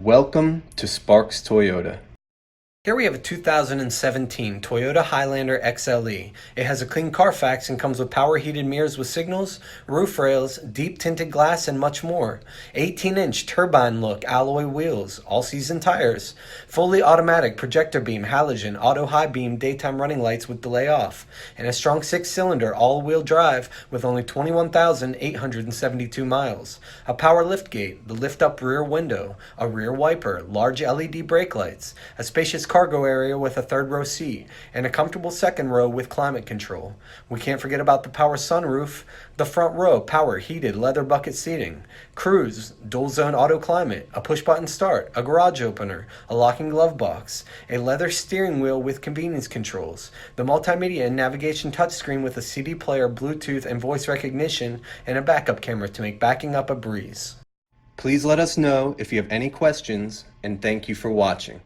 Welcome to Sparks Toyota. Here we have a 2017 Toyota Highlander XLE. It has a clean Carfax and comes with power heated mirrors with signals, roof rails, deep tinted glass, and much more. 18-inch turbine look alloy wheels, all-season tires, fully automatic projector beam halogen auto high beam daytime running lights with delay off, and a strong 6-cylinder all-wheel drive with only 21,872 miles. A power liftgate, the lift-up rear window, a rear wiper, large LED brake lights, a spacious cargo area with a third row seat, and a comfortable second row with climate control. We can't forget about the power sunroof, the front row power heated leather bucket seating, cruise, dual zone auto climate, a push button start, a garage opener, a locking glove box, a leather steering wheel with convenience controls, the multimedia and navigation touchscreen with a CD player, Bluetooth, and voice recognition, and a backup camera to make backing up a breeze. Please let us know if you have any questions, and thank you for watching.